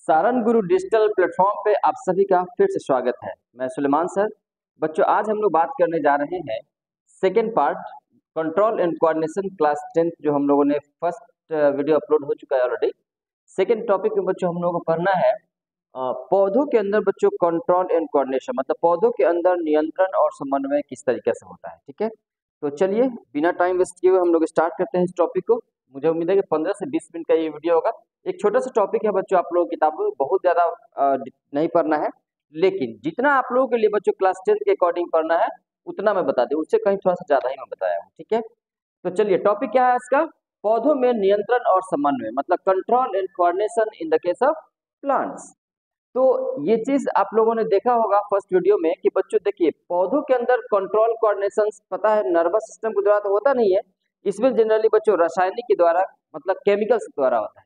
सारन गुरु digital platform पे आप सभी का फिर से स्वागत है। मैं सुलेमान सर। बच्चों, आज हम लोग बात करने जा रहे हैं second part, control and coordination class 10th, जो हम लोगों ने फर्स्ट वीडियो अपलोड हो चुका है ऑलरेडी। सेकेंड टॉपिक में बच्चों हम लोगों को पढ़ना है पौधों के अंदर बच्चों कंट्रोल एंड कोऑर्डिनेशन, मतलब पौधों के अंदर नियंत्रण और समन्वय किस तरीके से होता है। ठीक है, तो चलिए बिना टाइम वेस्ट किए हुए हम लोग स्टार्ट करते हैं इस टॉपिक को। मुझे उम्मीद है कि 15 से 20 मिनट का ये वीडियो होगा। एक छोटा सा टॉपिक है बच्चों, आप लोगों की किताबों में बहुत ज्यादा नहीं पढ़ना है, लेकिन जितना आप लोगों के लिए बच्चों क्लास 10th के अकॉर्डिंग पढ़ना है उतना मैं बता दूं, उससे कहीं थोड़ा सा ज्यादा ही मैं बताया हूँ। ठीक है, तो चलिए टॉपिक क्या है इसका, पौधों में नियंत्रण और समन्वय, मतलब control and coordination in the case of plants. तो ये चीज आप लोगों ने देखा होगा फर्स्ट वीडियो में कि बच्चों देखिए, पौधों के अंदर कंट्रोल कोऑर्डिनेशन पता है नर्वस सिस्टम के द्वारा तो होता नहीं है, इसमें जनरली बच्चों रासायनिक के द्वारा, मतलब केमिकल्स के द्वारा होता है।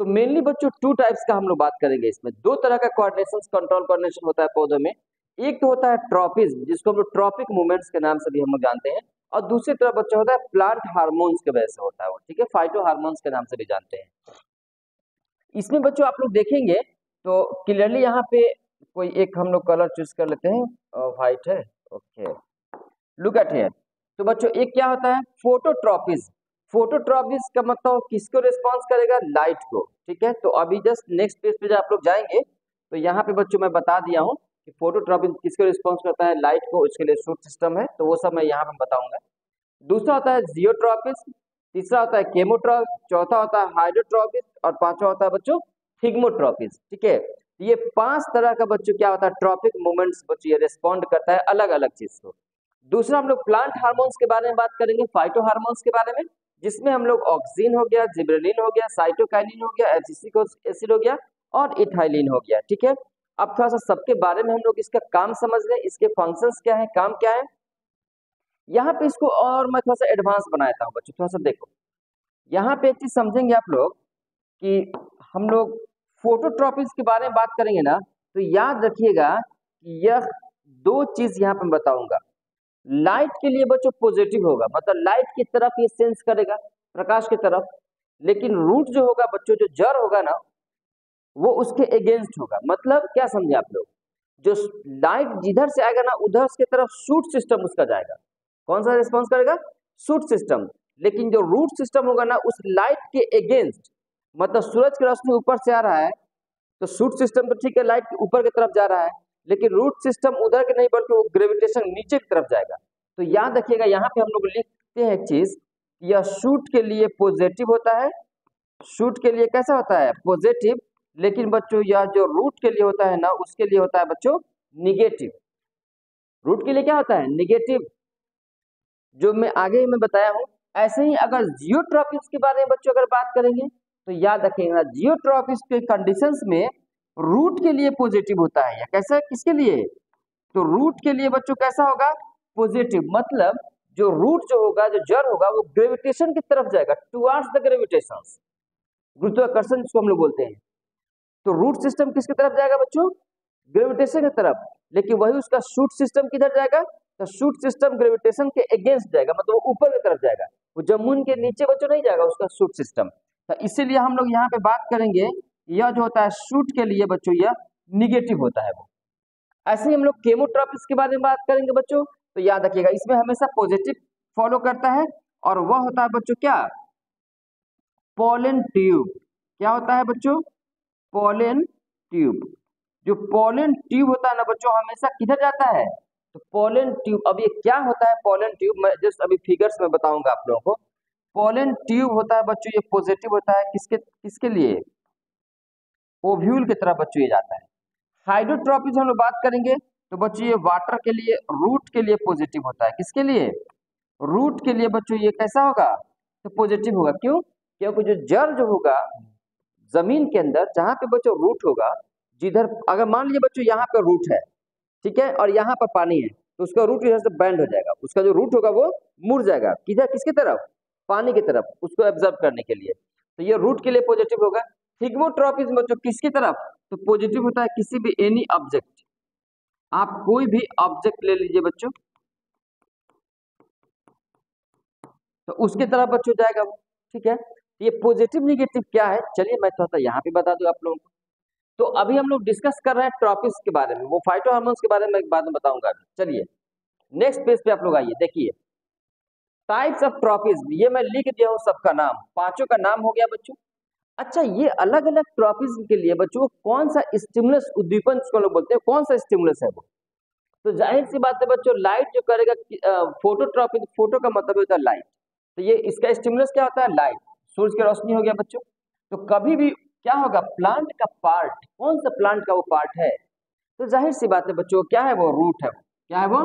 तो मेनली बच्चों टू टाइप्स का हम लोग बात करेंगे इसमें। दो तरह का कोऑर्डिनेशन, कंट्रोल कोऑर्डिनेशन होता है पौधों में। एक तो होता है ट्रॉपिज, जिसको हम लोग ट्रॉपिक मूवमेंट्स के नाम से भी हम लोग जानते हैं, और दूसरी तरफ बच्चों होता है प्लांट हार्मोन्स के वजह से होता है वो। ठीक है, फाइटो हार्मोन्स के नाम से भी जानते हैं। इसमें बच्चों आप लोग देखेंगे तो क्लियरली यहाँ पे कोई एक हम लोग कलर चूज कर लेते हैं, व्हाइट है। Okay, look at here. तो बच्चों एक क्या होता है, फोटोट्रॉपिज। फोटोट्रॉपिज का मतलब किसको रिस्पॉन्स करेगा, लाइट को। ठीक है, तो अभी जस्ट नेक्स्ट पेज पे जब आप लोग जाएंगे तो यहाँ पे बच्चों मैं बता दिया हूँ कि फोटोट्रॉपिज किसको रिस्पॉन्स करता है, लाइट को। इसके लिए शूट सिस्टम है, तो वो सब मैं यहाँ पे बताऊंगा। दूसरा होता है जियोट्रॉपिस, तीसरा होता है केमोट्रॉप, चौथा होता है हाइड्रोट्रॉपिस, और पांचवा होता है बच्चों थिग्मोट्रॉपिस। ठीक है, ये 5 तरह का बच्चों क्या होता है, ट्रॉपिक मूवमेंट्स बच्चों ये रिस्पॉन्ड करता है अलग अलग चीज को। दूसरा हम लोग प्लांट हार्मोन्स के बारे में बात करेंगे, फाइटो हार्मोन्स के बारे में, जिसमें हम लोग ऑक्सीन हो गया, जिबरेलिन हो गया, साइटोकाइनिन हो गया, एब्सिसिक एसिड हो गया, और इथाइलिन हो गया। ठीक है, अब थोड़ा सा सबके बारे में हम लोग इसका काम समझ लें, इसके फंक्शंस क्या है, काम क्या है। यहाँ पे इसको और मैं थोड़ा सा एडवांस बनाता हूँ बच्चों, थोड़ा सा देखो। यहाँ पे एक चीज समझेंगे आप लोग कि हम लोग फोटोट्रॉपिस के बारे में बात करेंगे ना, तो याद रखिएगा कि यह दो चीज यहाँ पे मैं बताऊंगा। लाइट के लिए बच्चों पॉजिटिव होगा, मतलब लाइट की तरफ ये सेंस करेगा, प्रकाश की तरफ। लेकिन रूट जो होगा बच्चों, जो जड़ होगा ना, वो उसके अगेंस्ट होगा। मतलब क्या समझे आप लोग, जो लाइट जिधर से आएगा ना उधर उसके तरफ शूट सिस्टम उसका जाएगा। कौन सा रिस्पॉन्स करेगा, शूट सिस्टम। लेकिन जो रूट सिस्टम होगा ना उस लाइट के अगेंस्ट, मतलब सूरज की रोशनी ऊपर से आ रहा है तो शूट सिस्टम तो ठीक है, लाइट के ऊपर की तरफ जा रहा है, लेकिन रूट सिस्टम उधर के नहीं बल्कि वो ग्रेविटेशन नीचे की तरफ जाएगा। तो याद रखिएगा यहाँ पे हम लोग लिखते हैं एक चीज, यह शूट के लिए पॉजिटिव होता है, शूट के लिए कैसा होता है, पॉजिटिव। लेकिन बच्चों यह जो रूट के लिए होता है ना, उसके लिए होता है बच्चों निगेटिव। रूट के लिए क्या होता है, निगेटिव, जो मैं आगे मैं बताया हूं। ऐसे ही अगर जियोट्रॉपिक्स के बारे में बच्चों अगर बात करेंगे तो याद रखिएगा जियोट्रॉपिक्स के कंडीशंस में रूट के लिए पॉजिटिव होता है, या कैसा, किसके लिए, तो रूट के लिए बच्चों कैसा होगा, पॉजिटिव। मतलब जो रूट जो होगा, जो जड़ होगा, वो ग्रेविटेशन की तरफ जाएगा, टुवर्ड्स द ग्रेविटेशन, गुरुत्वाकर्षण जिसको हम लोग बोलते हैं। तो रूट सिस्टम किसकी तरफ जाएगा बच्चों, ग्रेविटेशन की तरफ। लेकिन वही उसका शूट सिस्टम किधर जाएगा, तो शूट सिस्टम ग्रेविटेशन के अगेंस्ट जाएगा, मतलब वो ऊपर की तरफ जाएगा, वो जमीन के नीचे बच्चों नहीं जाएगा उसका शूट सिस्टम। तो इसीलिए हम लोग यहाँ पे बात करेंगे, यह जो होता है शूट के लिए बच्चों यह निगेटिव होता है वो। ऐसे ही हम लोग केमोट्रॉपिक्स के बारे में बात करेंगे बच्चों, तो याद रखिएगा इसमें हमेशा पॉजिटिव फॉलो करता है, और वह होता है बच्चों क्या, पोलन ट्यूब। क्या होता है बच्चों, पोलन ट्यूब। जो पोलन ट्यूब होता है ना बच्चों, हमेशा किधर जाता है, तो पोलन ट्यूब। अब ये क्या होता है पोलन ट्यूब, मैं जस्ट अभी फिगर्स में बताऊंगा आप लोगों को। पोलन ट्यूब होता है बच्चों, ये पॉजिटिव होता है किसके किसके लिए, ओव्यूल की तरफ बच्चों ये जाता है। हाइड्रोट्रॉपिक हम लोग बात करेंगे तो बच्चों ये वाटर के लिए, रूट के लिए पॉजिटिव होता है, किसके लिए, रूट के लिए बच्चों ये कैसा होगा, तो पॉजिटिव होगा। क्यों, क्योंकि जो जड़ जो होगा जमीन के अंदर, जहां पे बच्चों रूट होगा, जिधर अगर मान लीजिए बच्चों यहाँ पे रूट है, ठीक है, और यहाँ पर पानी है, तो उसका रूट इधर से बैंड हो जाएगा, उसका जो रूट होगा वो मुड़ जाएगा किधर, किसकी तरफ, पानी की तरफ, उसको एब्जॉर्ब करने के लिए। तो ये रूट के लिए पॉजिटिव होगा। थिग्मोट्रॉपिस बच्चों किसकी तरफ, तो पॉजिटिव होता है किसी भी एनी ऑब्जेक्ट, आप कोई भी ऑब्जेक्ट ले लीजिए बच्चों, तो उसके तरफ बच्चों जाएगा वो। ठीक है, ये पॉजिटिव निगेटिव क्या है, चलिए मैं थोड़ा सा यहाँ पे बता दूं आप लोगों को। तो अभी हम लोग डिस्कस कर रहे हैं ट्रॉपिक्स के बारे में, वो फाइटो हार्मोन्स के बारे में बाद में बताऊंगा। चलिए नेक्स्ट पेज पे आप लोग आइए, देखिए टाइप्स ऑफ ट्रॉपिक्स, ये मैं लिख दिया हूँ सबका नाम, पांचों का नाम हो गया बच्चों। अच्छा, ये अलग अलग ट्रॉपिक्स के लिए बच्चों कौन सा स्टिमुलस, उद्दीपन जिसको लोग बोलते हैं, कौन सा स्टिमुलस है वो? तो जाहिर सी बात है बच्चों, लाइट जो करेगा, फोटोट्रॉपिक, फोटो का मतलब होता है लाइट, तो ये इसका स्टिमुलस क्या होता है? लाइट, सूरज की रोशनी हो गया बच्चों। तो कभी भी क्या होगा, प्लांट का पार्ट, कौन सा प्लांट का वो पार्ट है? तो जाहिर सी बात है बच्चों, क्या है वो? रूट है। क्या है वो?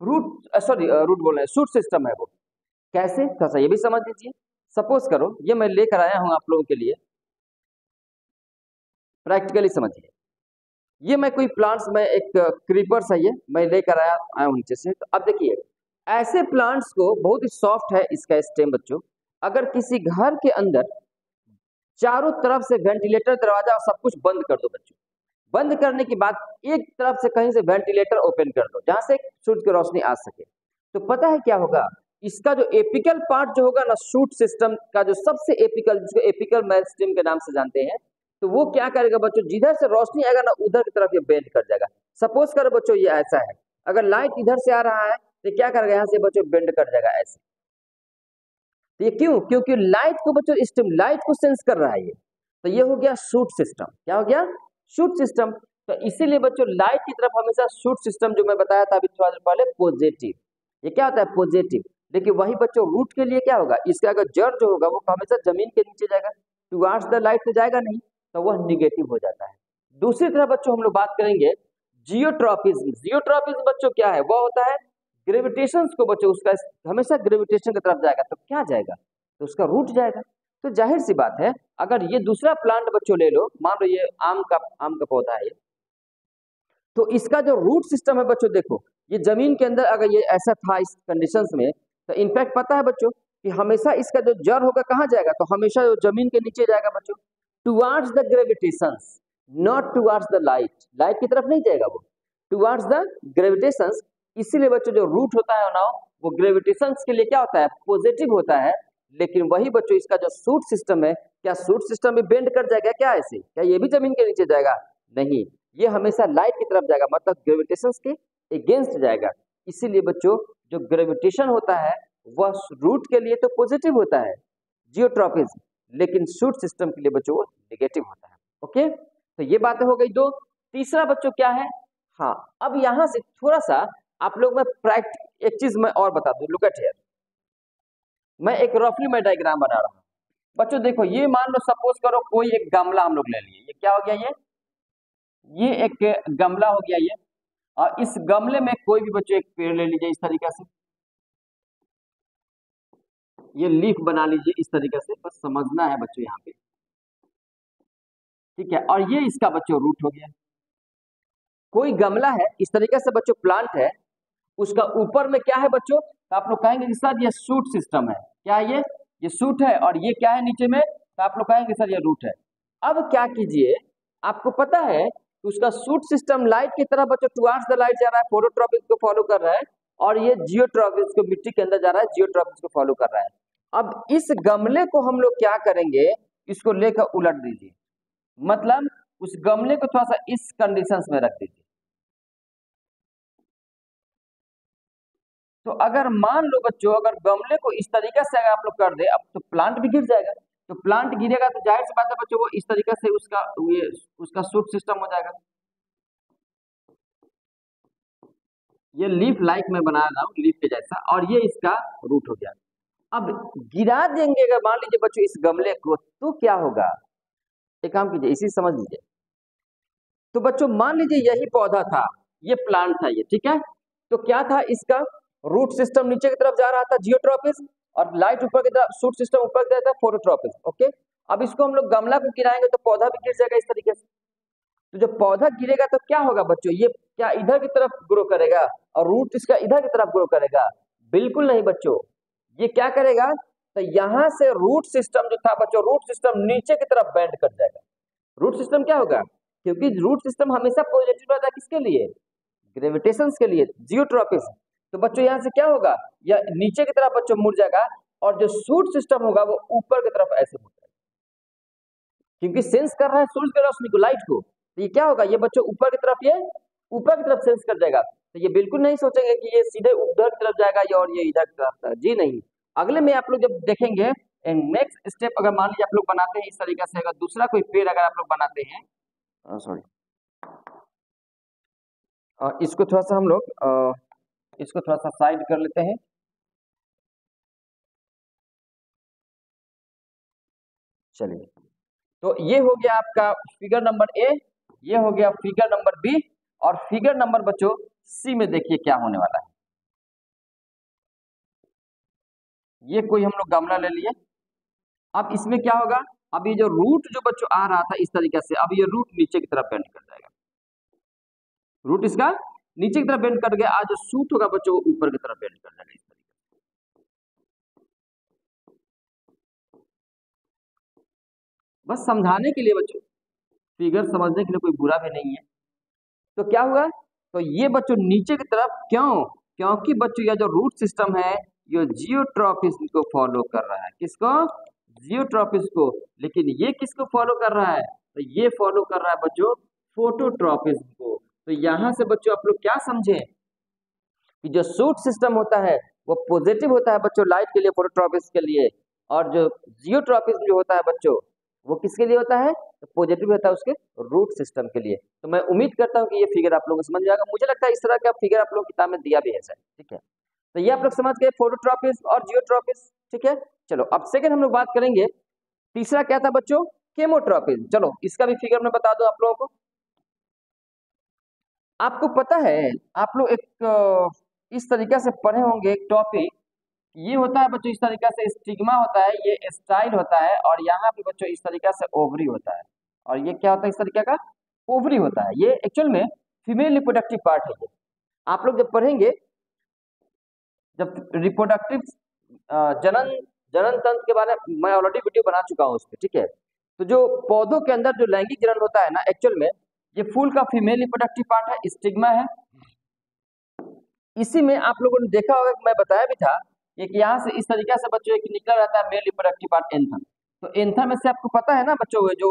रूट, सॉरी रूट बोल रहे हैं, शूट सिस्टम है वो। कैसे? थोड़ा सा ये भी समझ लीजिए। सपोज करो ये मैं लेकर आया हूं आप लोगों के लिए, प्रैक्टिकली समझिए। ये मैं कोई प्लांट्स में एक क्रीपर्स है, ये मैं लेकर आया हूं नीचे से। तो अब देखिए, ऐसे प्लांट्स को, बहुत ही सॉफ्ट है इसका स्टेम बच्चों, अगर किसी घर के अंदर चारों तरफ से वेंटिलेटर, दरवाजा और सब कुछ बंद कर दो बच्चों, बंद करने के बाद एक तरफ से कहीं से वेंटिलेटर ओपन कर दो जहां से सूरज की रोशनी आ सके, तो पता है क्या होगा? इसका जो एपिकल पार्ट जो होगा ना, शूट सिस्टम का जो सबसे एपिकल, जिसको एपिकल मेरिस्टेम के नाम से जानते हैं, तो वो क्या करेगा बच्चों, जिधर से रोशनी आएगा ना उधर की तरफ ये बेंड कर जाएगा। सपोज करो बच्चों ये ऐसा है, अगर लाइट इधर से आ रहा है तो क्या करेगा, यहाँ से बच्चों बेंड कर जाएगा ऐसे। तो ये क्यों? क्योंकि लाइट को बच्चों, लाइट को सेंस कर रहा है ये। तो ये हो गया शूट सिस्टम। क्या हो गया? Shoot system. तो इसीलिए बच्चों लाइट की तरफ हमेशा शूट सिस्टम, जो मैं बताया था अभी थोड़ा देर पहले, पॉजिटिव। ये क्या होता है? पॉजिटिव। लेकिन वही बच्चों रूट के लिए क्या होगा, इसका अगर जड़ जो होगा वो हमेशा जमीन के नीचे जाएगा, टुवार्ड्स द लाइट तो जाएगा नहीं, तो वह निगेटिव हो जाता है। दूसरी तरफ बच्चों हम लोग बात करेंगे जियोट्रॉपिज्म। जियोट्रॉपिज्म बच्चों क्या है? वह होता है ग्रेविटेशन को बच्चों, उसका हमेशा ग्रेविटेशन की तरफ जाएगा, तो क्या जाएगा? तो उसका रूट जाएगा। तो जाहिर सी बात है, अगर ये दूसरा प्लांट बच्चों ले लो, मान लो ये आम का पौधा है, तो इसका जो रूट सिस्टम है बच्चों, देखो ये जमीन के अंदर अगर ये ऐसा था इस कंडीशंस में, तो इनफैक्ट पता है बच्चों कि हमेशा इसका जो जड़ होगा कहाँ जाएगा, तो हमेशा जो जमीन के नीचे जाएगा बच्चों, towards the gravitations, not towards the light. Light की तरफ नहीं जाएगा वो, टुवार्ड्स द ग्रेविटेशंस। इसीलिए बच्चों जो रूट होता है ना, वो ग्रेविटेशंस के लिए क्या होता है? पॉजिटिव होता है। लेकिन वही बच्चों इसका जो शूट सिस्टम है, क्या शूट सिस्टम भी बेंड कर जाएगा क्या ऐसे? क्या ये भी जमीन के नीचे जाएगा? नहीं, ये हमेशा लाइट की तरफ जाएगा, मतलब ग्रेविटेशंस के अगेंस्ट जाएगा। इसीलिए बच्चों जो ग्रेविटेशन होता है वह रूट के लिए तो पॉजिटिव होता है, जियोट्रॉपिज्म, लेकिन शूट सिस्टम के लिए बच्चों वो नेगेटिव होता है। ओके, तो ये बातें हो गई दो। तीसरा बच्चों क्या है? हाँ, अब यहां से थोड़ा सा आप लोग में एक चीज मैं और बता दूं। लुक एट हियर, मैं एक रफली मैं डायग्राम बना रहा हूं बच्चों। देखो ये मान लो, सपोज करो कोई एक गमला हम लोग ले लिए, ये क्या हो गया? ये एक गमला हो गया ये, और इस गमले में कोई भी बच्चों एक पेड़ ले लीजिए इस तरीके से, ये लीफ बना लीजिए इस तरीके से, बस समझना है बच्चों यहाँ पे, ठीक है। और ये इसका बच्चों रूट हो गया। कोई गमला है इस तरीके से बच्चों, प्लांट है, उसका ऊपर में क्या है बच्चों? तो आप लोग कहेंगे कि सर ये शूट सिस्टम है। क्या है ये शूट है। और ये क्या है नीचे में? तो आप लोग कहेंगे सर ये रूट है। अब क्या कीजिए, आपको पता है कि उसका शूट सिस्टम लाइट की तरफ बच्चों, टुवार्ड्स द लाइट जा रहा है, फोटोट्रॉपिक को फॉलो कर रहा है, और ये जियोट्रॉपिक को, मिट्टी के अंदर जा रहा है, जियोट्रॉपिक को फॉलो कर रहा है। अब इस गमले को हम लोग क्या करेंगे, इसको लेकर उलट दीजिए, मतलब उस गमले को थोड़ा सा इस कंडीशंस में रख दीजिए। तो अगर मान लो बच्चों, अगर गमले को इस तरीके से अगर आप लोग कर दे, अब तो प्लांट भी गिर जाएगा। तो प्लांट गिरेगा तो जाहिर सी बात है बच्चों, वो इस तरीके से उसका शूट सिस्टम हो जाएगा। ये लीफ लाइक में बना रहा हूँ, लीफ के जैसा, और ये इसका रूट हो गया। अब गिरा देंगे अगर मान लीजिए बच्चों इस गमले को, तो क्या होगा? एक काम कीजिए, इसी समझ लीजिए। तो बच्चों मान लीजिए यही पौधा था, ये प्लांट था ये, ठीक है। तो क्या था इसका? रूट सिस्टम नीचे की तरफ जा रहा था, जियोट्रॉपिज्म, और लाइट ऊपर की तरफ, शूट सिस्टम ऊपर की तरफ था, फोटोट्रॉपिज्म। ओके, अब इसको हम लोग गमला को गिराएंगे तो पौधा भी गिर जाएगा इस तरीके से। तो जब पौधा गिरेगा तो क्या होगा बच्चों? ये क्या इधर की तरफ ग्रो करेगा और रूट इसका इधर की तरफ ग्रो करेगा? बिल्कुल नहीं बच्चों। ये क्या करेगा? तो यहां से रूट सिस्टम जो था बच्चों, रूट सिस्टम नीचे की तरफ बेंड कर जाएगा। रूट सिस्टम क्या होगा? क्योंकि रूट सिस्टम हमेशा पॉजिटिव रहता है, किसके लिए? ग्रेविटेशन के लिए, जियोट्रॉपिज्म। तो बच्चों यहाँ से क्या होगा? या नीचे की तरफ बच्चों मुड़ जाएगा, और जो शूट सिस्टम होगा वो ऊपर की तरफ ऐसे मुड़ जाएगा, क्योंकि सेंस कर रहा है सूरज की रोशनी को, लाइट को। तो ये क्या होगा, ये बच्चों ऊपर की तरफ, ये ऊपर की तरफ सेंस कर जाएगा। तो ये बिल्कुल नहीं सोचेंगे कि ये सीधे उधर की तरफ जाएगा या और ये इधर की तरफ जाएगा, जी नहीं। अगले में आप लोग जब देखेंगे नेक्स्ट स्टेप, अगर मान लीजिए आप लोग बनाते हैं इस तरीके से, अगर दूसरा कोई पेड़ अगर आप लोग बनाते हैं, सॉरी, इसको थोड़ा सा हम लोग इसको थोड़ा सा साइड कर लेते हैं। चलिए, तो ये हो गया आपका फिगर नंबर ए, ये हो गया फिगर नंबर बी, और फिगर नंबर बच्चों सी में देखिए क्या होने वाला है। ये कोई हम लोग गमला ले लिए, अब इसमें क्या होगा, अब ये जो रूट जो बच्चों आ रहा था इस तरीके से, अब ये रूट नीचे की तरफ बेंड कर जाएगा, रूट इसका नीचे की तरफ बेंड कर गया, आज जो शूट होगा बच्चों वो ऊपर की तरफ बेंड कर जाएगा इस तरीके से। बस समझाने के लिए बच्चों, फिगर समझने के लिए कोई बुरा भी नहीं है। तो क्या हुआ, तो ये बच्चों नीचे की तरफ क्यों, क्योंकि बच्चों यह जो रूट सिस्टम है ये जियोट्रॉपिज्म को फॉलो कर रहा है, किसको, जियोट्रॉपिज्म को। लेकिन ये किसको फॉलो कर रहा है, तो ये फॉलो कर रहा है बच्चों फोटोट्रॉपिज्म को। तो यहां से बच्चों आप लोग क्या समझे कि जो शूट सिस्टम होता है वो पॉजिटिव होता है बच्चों लाइट के लिए, फोटोट्रॉपिज्म के लिए, और जो जियोट्रॉपिज्म जो होता है बच्चों वो किसके लिए होता है, तो पॉजिटिव होता है उसके रूट सिस्टम के लिए। तो मैं उम्मीद करता हूँ कि ये फिगर आप लोगों को समझ जाएगा, मुझे लगता है इस तरह का फिगर आप लोग किताब में दिया भी है सर, ठीक है। तो ये आप लोग समझ गए फोटोट्रॉपिज्म और जियोट्रॉपिज्म, ठीक है। चलो अब सेकंड हम लोग बात करेंगे, तीसरा क्या था बच्चों, केमोट्रॉपिज्म। चलो इसका भी फिगर मैं बता दूं आप लोगों को। आपको पता है, आप लोग एक इस तरीके से पढ़े होंगे एक टॉपिक, ये होता है बच्चों इस तरीके से स्टिग्मा होता है, ये स्टाइल होता है, और यहाँ पे बच्चों इस तरीके से ओवरी होता है, और ये क्या होता है इस तरीके का ओवरी होता है। ये एक्चुअल में फीमेल रिप्रोडक्टिव पार्ट है। ये आप लोग जब पढ़ेंगे, जब रिप्रोडक्टिव जनन जनन तंत्र के बारे में मैं ऑलरेडी वीडियो बना चुका हूँ उस पर, ठीक है। तो जो पौधों के अंदर जो लैंगिक जनन होता है ना, एक्चुअल में ये फूल का फीमेल रिप्रोडक्टिव पार्ट है, स्टिग्मा है। इसी में आप लोगों ने देखा होगा कि मैं बताया भी था कि यहाँ से इस तरीके से बच्चों एक निकल रहता है मेल रिप्रोडक्टिव पार्ट एंथर। तो एंथर में से आपको पता है ना बच्चों, जो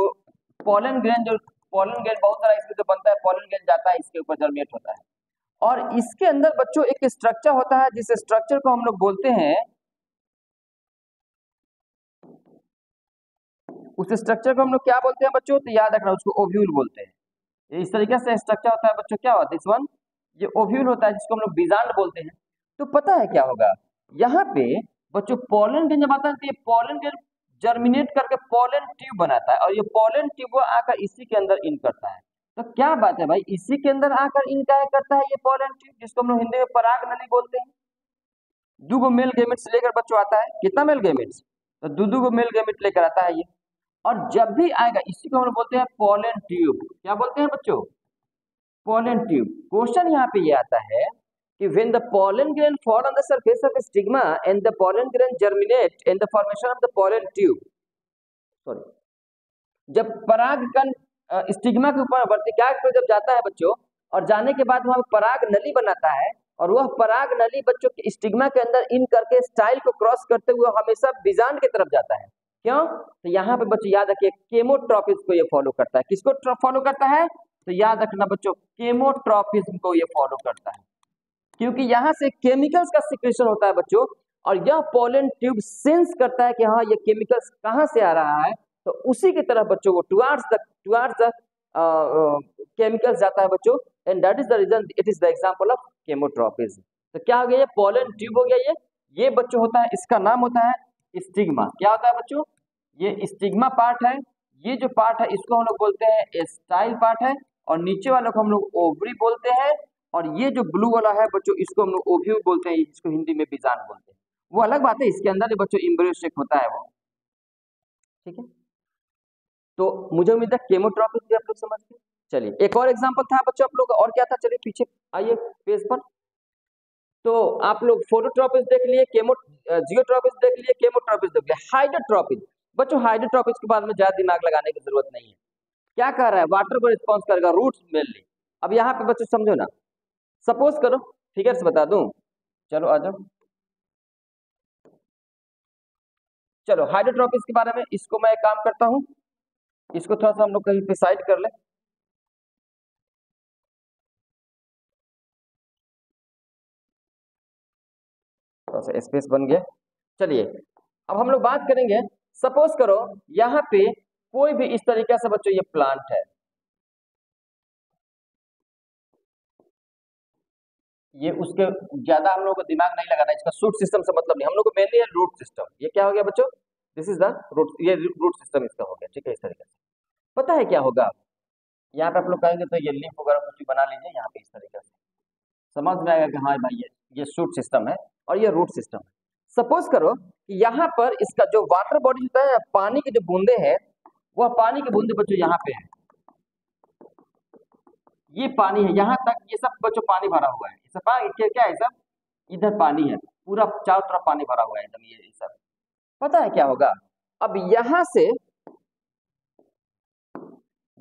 पॉलन ग्रेन, जो पॉलन ग्रेन बहुत सारा इसमें जो बनता है, पॉलन ग्रेन जाता है इसके ऊपर जर्मिनेट होता है, और इसके अंदर बच्चों एक स्ट्रक्चर होता है जिस स्ट्रक्चर को हम लोग बोलते हैं, उस स्ट्रक्चर को हम लोग क्या बोलते हैं बच्चों, तो याद रखना उसको ओव्यूल बोलते हैं। इस तरीके से स्ट्रक्चर होता है बच्चों, क्या होता है दिस वन, ये ओव्यूल होता है जिसको हम लोग बीजांड बोलते हैं। तो पता है क्या होगा, यहाँ पे बच्चों पॉलन ग्रेन जब आता है तो ये पॉलन ग्रेन जर्मिनेट करके पॉलन ट्यूब बनाता है, और ये पॉलन ट्यूब वो आकर इसी के अंदर इन करता है। तो क्या बात है भाई, इसी के अंदर आकर इन क्या करता है ये पॉलन ट्यूब, जिसको हम लोग हिंदी में पराग नली बोलते हैं। दो मेल गेमेट्स लेकर बच्चों आता है, कितना मेल गेमेट्स, तो दो मेल गेमेट लेकर आता है ये, और जब भी आएगा इसी को हम लोग बोलते हैं पॉलन ट्यूब। क्या बोलते हैं बच्चों, पॉलन ट्यूब। क्वेश्चन यहाँ पे ये आता है कि when the pollen grain fall on the surface of stigma and the pollen grain germinate in the formation of the pollen tube, sorry, जब परागकण स्टिग्मा के ऊपर वर्तिकाग्र पर जब जाता है बच्चों, और जाने के बाद वहां पराग नली बनाता है, और वह पराग नली बच्चों के स्टिग्मा के अंदर इन करके स्टाइल को क्रॉस करते हुए हमेशा बीजांड की तरफ जाता है। क्यों, तो यहाँ पे बच्चों याद रखिए केमोट्रॉपिज्म को ये फॉलो करता है, किसको फॉलो करता है, तो याद रखना बच्चों केमोट्रॉपिज्म को ये फॉलो करता है, क्योंकि यहाँ से केमिकल्स का सिक्रेशन होता है बच्चों, और यह पॉलन ट्यूब सेंस करता है कि हाँ ये केमिकल्स कहाँ से आ रहा है, तो उसी की तरफ बच्चों वो टुवार्ड्स द केमिकल्स जाता है बच्चों, and that is the reason it is the example of chemotropism. तो क्या हो गया, ये पॉलन ट्यूब हो गया, ये बच्चों होता है, इसका नाम होता है स्टिग्मा। क्या होता है बच्चों, ये स्टिग्मा पार्ट है, ये जो पार्ट है इसको हम लोग बोलते हैं स्टाइल पार्ट है, और नीचे वालों को हम लोग ओवरी बोलते हैं, और ये जो ब्लू वाला है बच्चों इसको हम लोग ओव्यूल बोलते हैं, इसको हिंदी में बीजांड बोलते हैं। वो अलग बात है, इसके अंदर बच्चों एम्ब्रियो सेक होता है वो, ठीक है। तो मुझे उम्मीद है केमोट्रॉपिक भी आप लोग समझ गए। चलिए एक और एग्जांपल था बच्चों आप लोग, और क्या था, चलिए पीछे आइए पेज पर। तो आप लोग फोटोट्रॉपिक देख लिए, जियोट्रॉपिक देख लिए, केमोट्रॉपिक देख लिए, हाइड्रोट्रॉपिक। बच्चों हाइड्रोट्रॉपिक के बारे में ज्यादा दिमाग लगाने की जरूरत नहीं है। क्या कह रहा है, वाटर को रिस्पॉन्स करेगा, रूट्स मेनली। अब यहाँ पे बच्चों समझो ना, सपोज करो, फिगर्स बता दूं, चलो आ जाओ। चलो हाइड्रोट्रॉपिक्स के बारे में, इसको मैं एक काम करता हूं, इसको थोड़ा सा हम लोग कहीं पे साइड कर ले। थोड़ा सा स्पेस बन गया। चलिए अब हम लोग बात करेंगे, सपोज करो यहाँ पे कोई भी इस तरीके से बच्चों ये प्लांट है, ये उसके ज्यादा हम लोग को दिमाग नहीं लगाना, इसका शूट सिस्टम से मतलब नहीं, हम लोग को मेनली है रूट सिस्टम। ये क्या हो गया बच्चों, दिस इज द रूट, ये रूट सिस्टम इसका हो गया, ठीक है। इस तरीके से पता है क्या होगा, यहाँ पे आप लोग कहेंगे तो ये लिंक वगैरह कुछ भी बना लीजिए, यहाँ पे इस तरीके से समझ में आएगा कि हाँ भाई ये शूट सिस्टम है और ये रूट सिस्टम है। सपोज करो कि यहाँ पर इसका जो वाटर बॉडी होता है, पानी की जो बूंदे हैं, वह पानी की बूंदे बच्चों यहाँ पे है, ये पानी है, यहाँ तक ये सब बच्चों पानी भरा हुआ है, ये सब पानी क्या है, सब इधर पानी है, पूरा चारों तरफ पानी भरा हुआ है एकदम, ये सब। पता है क्या होगा, अब यहाँ से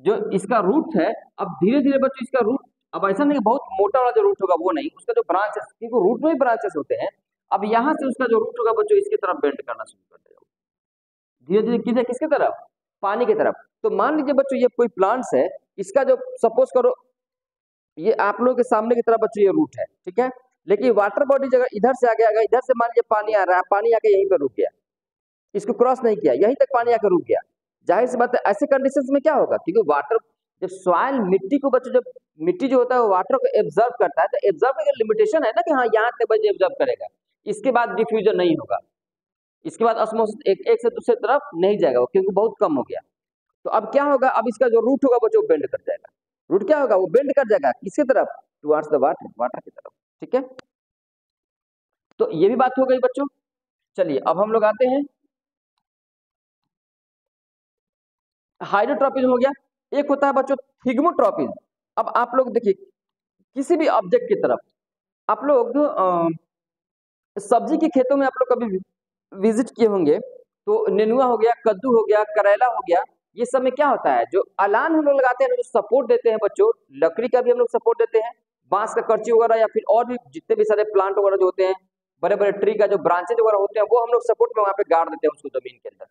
जो इसका रूट है, अब धीरे धीरे बच्चों इसका रूट, अब ऐसा नहीं बहुत मोटा वाला जो रूट होगा वो नहीं, उसका जो ब्रांचेस, क्योंकि रूट में ही ब्रांचेस होते हैं, अब यहाँ से उसका जो रूट होगा बच्चों इसकी तरफ बेंड करना शुरू कर देगा धीरे धीरे, किधर, किसके तरफ, पानी की तरफ। तो मान लीजिए बच्चों ये कोई प्लांट्स है, इसका जो सपोज करो ये आप लोगों के सामने की तरफ बच्चों ये रूट है, ठीक है, लेकिन वाटर बॉडी जगह इधर से आ गया, अगर इधर से मान लीजिए पानी आ रहा है, पानी आके यहीं पर रुक गया, इसको क्रॉस नहीं किया, यहीं तक पानी आकर रुक गया, जाहिर सी बात है ऐसे कंडीशंस में क्या होगा, क्योंकि वाटर जब सॉइल मिट्टी को बच्चों, जब मिट्टी जो होता है वो वाटर को एब्जॉर्ब करता है, तो एब्जॉर्ब का लिमिटेशन है ना कि हाँ यहाँ तक बच्चे एब्जॉर्ब करेगा, इसके बाद डिफ्यूजन नहीं होगा, इसके बाद ऑस्मोसिस एक से दूसरे तरफ नहीं जाएगा, क्योंकि बहुत कम हो गया। तो अब क्या होगा, अब इसका जो रूट होगा बच्चों बेंड कर जाएगा, रूट क्या होगा, वो बेंड कर जाएगा किसकी तरफ, टुवर्ड्स द वाटर, वाटर की तरफ, ठीक है। तो ये भी बात हो गई बच्चों। चलिए अब हम लोग आते हैं, हाइड्रोट्रोपिज्म हो गया, एक होता है बच्चों थिग्मोट्रोपिज्म। अब आप लोग देखिए किसी भी ऑब्जेक्ट की तरफ, आप लोग सब्जी के खेतों में आप लोग कभी विजिट किए होंगे, तो नेनुआ हो गया, कद्दू हो गया, करेला हो गया, ये सब में क्या होता है, जो अलान हम लोग लगाते हैं, जो सपोर्ट देते हैं बच्चों, लकड़ी का भी हम लोग सपोर्ट देते हैं, बांस का करची वगैरह या फिर और भी जितने भी सारे प्लांट वगैरह जो होते हैं, बड़े बड़े ट्री का जो ब्रांचेज वगैरह होते हैं, वो हम लोग सपोर्ट में वहां पे गाड़ देते हैं उसको जमीन के अंदर।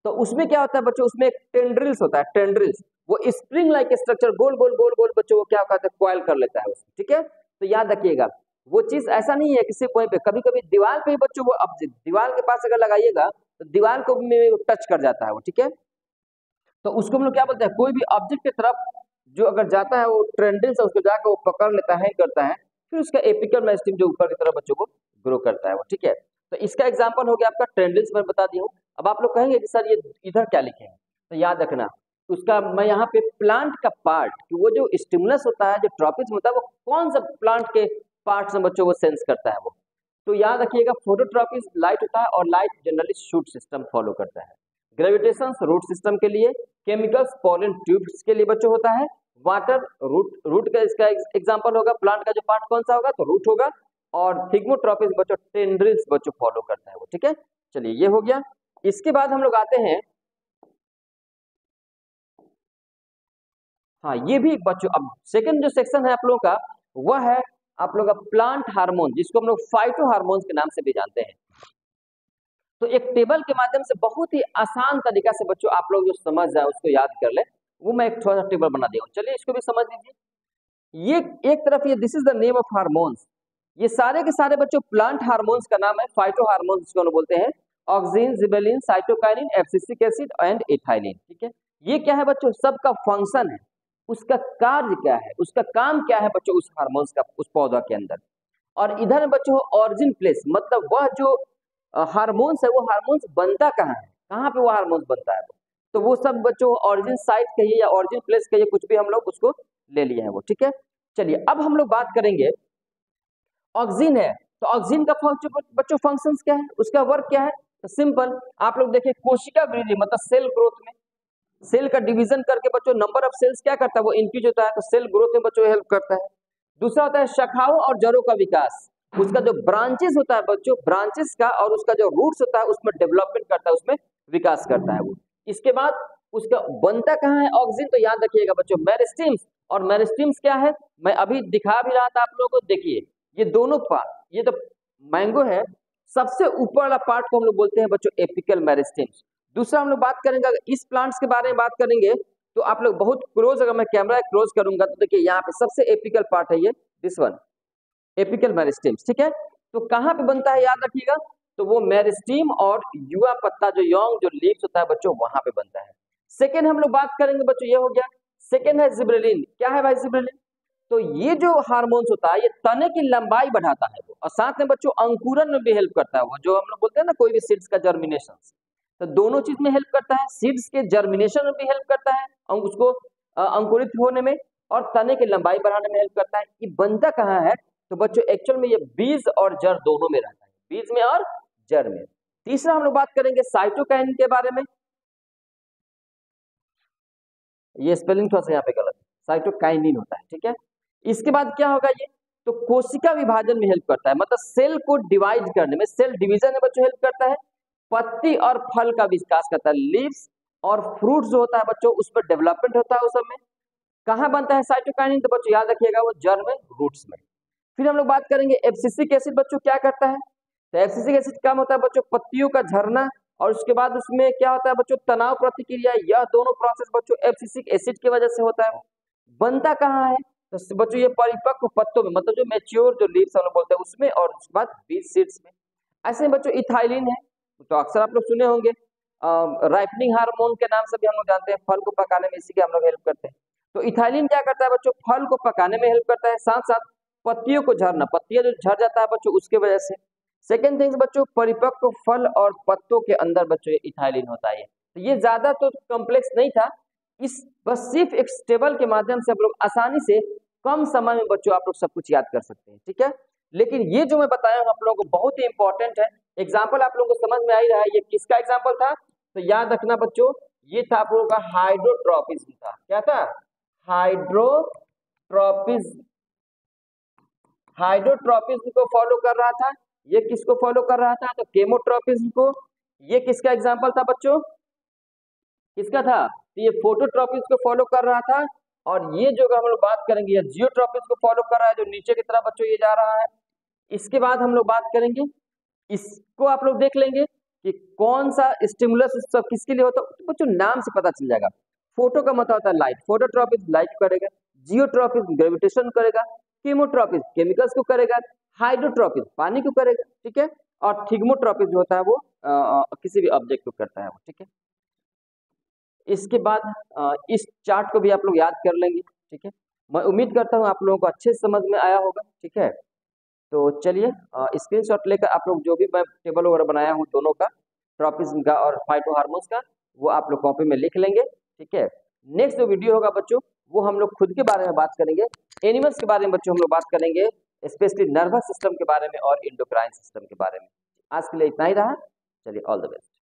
तो उसमें क्या होता है बच्चों, उसमें एक टेंड्रिल्स होता है, टेंड्रिल्स, वो स्प्रिंग लाइक स्ट्रक्चर गोल गोल गोल गोल बच्चों वो क्या कहते हैं, कॉइल कर लेता है उसको, ठीक है। तो याद रखिएगा वो चीज ऐसा नहीं है कि सिर्फ वहीं पे, कभी कभी दीवार पे बच्चों वो, अब दीवार के पास अगर लगाइएगा तो दीवार को में टच कर जाता है वो, ठीक है। तो उसको हम लोग क्या बोलते हैं, कोई भी ऑब्जेक्ट की तरफ जो अगर जाता है वो ट्रेंडिल से उसको जाकर वो पकड़ लेता है, करता है, फिर उसका एपिकल मेरिस्टेम जो ऊपर की तरफ बच्चों को ग्रो करता है वो, ठीक है। तो इसका एग्जांपल हो गया आपका ट्रेंडिल्स, मैं बता दी हूँ। अब आप लोग कहेंगे कि सर ये इधर क्या लिखे हैं, तो याद रखना उसका मैं यहाँ पे प्लांट का पार्ट, वो जो स्टिमुलस होता है, जो ट्रॉपिज्म होता है, वो कौन सा प्लांट के पार्ट से बच्चों को सेंस करता है वो, तो याद रखिएगा फोटोट्रॉपिज्म लाइट होता है, और light generally shoot system follow करता है, ग्रेविटेशन रूट सिस्टम के लिए, केमिकल्स पॉलन ट्यूब्स के लिए बच्चों होता है, वाटर रूट, रूट का इसका एग्जांपल होगा, प्लांट का जो पार्ट कौन सा होगा, तो रूट होगा, और थिग्मोट्रॉपिज्म बच्चों टेंड्रिल्स बच्चों फॉलो करता है वो, ठीक है। चलिए ये हो गया। इसके बाद हम लोग आते हैं, हाँ ये भी बच्चों, अब सेकंड जो सेक्शन है आप लोगों का वह है आप लोग का प्लांट हार्मोन, जिसको हम लोग फाइटो हार्मोन्स के नाम से भी जानते हैं। तो एक टेबल के माध्यम से बहुत ही आसान तरीका से बच्चों आप लोग जो समझ जाए उसको याद कर ले, वो मैं एक थोड़ा सा टेबल बना दिया हूँ, चलिए इसको भी समझ लीजिए। ये एक तरफ ये this is the name of hormones, ये सारे के सारे बच्चों प्लांट हार्मोन्स का नाम है, फाइटो हार्मोन्स जिसको हम बोलते हैं, auxin, gibberellin, cytokinin, abscisic acid and ethylene, ठीक है। ये क्या है बच्चों, सबका फंक्शन है, उसका कार्य क्या है, उसका काम क्या है बच्चों उस हार्मोन्स का, उस पौधा के अंदर। और इधर बच्चों ऑरिजिन प्लेस, मतलब वह जो हार्मोन्स है वो हार्मोन्स बनता कहाँ है, कहाँ पे वो हार्मोन्स बनता है, तो वो सब बच्चों ऑरिजिन साइट कहिए या ऑरिजिन प्लेस कहिए, कुछ भी हम लोग उसको ले लिए हैं वो, ठीक है। चलिए अब हम लोग बात करेंगे, ऑक्सिन है, तो ऑक्सिन का बच्चों फंक्शंस क्या है, उसका वर्क क्या है, तो सिंपल आप लोग देखिए, कोशिका वृद्धि मतलब सेल ग्रोथ में, सेल का डिवीजन करके बच्चों नंबर ऑफ सेल्स क्या करता है, वो इंक्रीज होता है, तो सेल ग्रोथ में बच्चों हेल्प करता है। दूसरा होता है शाखाओं और जड़ों का विकास, उसका जो ब्रांचेस होता है बच्चों, ब्रांचेस का और उसका जो रूट्स होता है उसमें डेवलपमेंट करता है, उसमें विकास करता है वो। इसके बाद उसका बनता कहाँ है ऑक्सिन, तो याद रखिएगा बच्चों मेरिस्टेम्स, और मेरिस्टेम्स क्या है मैं अभी दिखा भी रहा था आप लोगों को, देखिए ये दोनों पार्ट, ये तो मैंगो है, सबसे ऊपर वाला पार्ट को हम लोग बोलते हैं बच्चों एपिकल मेरिस्टेम्स। दूसरा हम लोग बात करेंगे, अगर इस प्लांट्स के बारे में बात करेंगे तो आप लोग बहुत क्लोज, अगर मैं कैमरा क्लोज करूंगा तो देखिए यहाँ पे सबसे एपिकल पार्ट है ये, दिस वन एपिकल मेरिस्टेम्स, ठीक है। तो कहाँ पे बनता है याद रखिएगा, तो वो मेरिस्टीम और युवा पत्ता जो यंग जो लीव्स होता है बच्चों वहां पे बनता है। सेकेंड हम लोग बात करेंगे बच्चों, ये हो गया। सेकेंड है जिब्रेलिन। क्या है भाई जिब्रेलिन? तो ये जो हार्मोन्स होता है ये तने की लंबाई बढ़ाता है वो, और साथ में बच्चों अंकुरन में भी हेल्प करता है वो, जो हम लोग बोलते हैं ना कोई भी सीड्स का जर्मिनेशन, तो दोनों चीज में हेल्प करता है। सीड्स के जर्मिनेशन में भी हेल्प करता है उसको अंकुरित होने में, और तने की लंबाई बढ़ाने में हेल्प करता है। ये बनता कहाँ है? तो बच्चों एक्चुअल में ये बीज और जड़ दोनों में रहता है, बीज में और जड़ में। तीसरा हम लोग बात करेंगे साइटोकाइनिन के बारे में। ये स्पेलिंग थोड़ा सा यहाँ पे गलत है, साइटोकाइनिन होता है, ठीक है। इसके बाद क्या होगा ये? तो कोशिका विभाजन में हेल्प करता है, मतलब सेल को डिवाइड करने में, सेल डिवीजन में बच्चों हेल्प करता है। पत्ती और फल का विकास करता है, लीव्स और फ्रूट जो होता है बच्चों उस पर डेवलपमेंट होता है उस समय। कहाँ बनता है साइटोकाइनिन? तो बच्चों याद रखिएगा वो जड़ में, रूट्स में। फिर हम लोग बात करेंगे एब्सिसिक एसिड बच्चों क्या करता है? तो एब्सिसिक एसिड काम होता है बच्चों पत्तियों का झरना, और उसके बाद उसमें क्या होता है बच्चों तनाव प्रतिक्रिया, यह दोनों प्रोसेस बच्चों एब्सिसिक एसिड की वजह से होता है। बनता कहाँ है? तो बच्चों ये परिपक्व पत्तों में, मतलब जो मैच्योर जो लीव्स हम लोग बोलते हैं उसमें, और उसके बाद बीज सीड्स में। ऐसे में बच्चों इथाइलिन है, तो अक्सर आप लोग सुने होंगे, राइपनिंग हार्मोन के नाम से भी हम लोग जानते हैं, फल को पकाने में इसी के हम लोग हेल्प करते हैं। तो इथाइलिन क्या करता है बच्चों? फल को पकाने में हेल्प करता है, साथ साथ पत्तियों को झड़ना, पत्तियां जो झड़ जाता है बच्चों उसके वजह से। सेकेंड थिंग्स बच्चों, परिपक्व फल और पत्तों के अंदर बच्चों इथाइलिन होता है। तो ये ज्यादा तो कॉम्प्लेक्स नहीं था, इस बस सिर्फ एक टेबल के माध्यम से आप लोग आसानी से कम समय में बच्चों आप लोग सब कुछ याद कर सकते हैं, ठीक है। लेकिन ये जो मैं बताया हूं आप लोगों को बहुत ही इंपॉर्टेंट है। एग्जाम्पल आप लोगों को समझ में आ ही रहा है, ये किसका एग्जाम्पल था? तो याद रखना बच्चों, ये था आप लोगों का हाइड्रोट्रोपिज्म था। क्या था? हाइड्रोट्रोपिज्म। हाइड्रोट्रोपिज्म को फॉलो कर रहा था। ये किसको फॉलो कर रहा था? तो केमोट्रोपिज्म को। ये किसका एग्जाम्पल था बच्चों? किसका था? तो ये फोटोट्रोपिज्म को फॉलो कर रहा था। और ये जो हम लोग बात करेंगे ये जियोट्रोपिज्म को फॉलो कर रहा है, जो नीचे की तरफ बच्चों ये जा रहा है। इसके बाद हम लोग बात करेंगे, इसको आप लोग देख लेंगे कि कौन सा स्टिमुलस सब किसके लिए होता है, तो बच्चों नाम से पता चल जाएगा। फोटो का मतलब होता है लाइट, फोटोट्रोपिज्म लाइट करेगा, जियोट्रोपिज्म ग्रेविटेशन करेगा, केमोट्रोपिज्म केमिकल्स को करेगा, हाइड्रोट्रोपिज्म पानी को करेगा, ठीक है। और थिग्मोट्रोपिज्म जो होता है वो किसी भी ऑब्जेक्ट को करता है वो, ठीक है। इसके बाद इस चार्ट को भी आप लोग याद कर लेंगे, ठीक है। मैं उम्मीद करता हूँ आप लोगों को अच्छे से समझ में आया होगा, ठीक है। तो चलिए स्क्रीनशॉट लेकर आप लोग जो भी मैं टेबल वगैरह बनाया हूँ दोनों का, ट्रॉपिज्म का और फाइटोहार्मोन्स का, वो आप लोग कॉपी में लिख लेंगे, ठीक है। नेक्स्ट जो वीडियो होगा बच्चों वो हम लोग खुद के बारे में बात करेंगे, एनिमल्स के बारे में बच्चों हम लोग बात करेंगे, स्पेशली नर्वस सिस्टम के बारे में और इंडोक्राइन सिस्टम के बारे में। आज के लिए इतना ही रहा, चलिए ऑल द बेस्ट।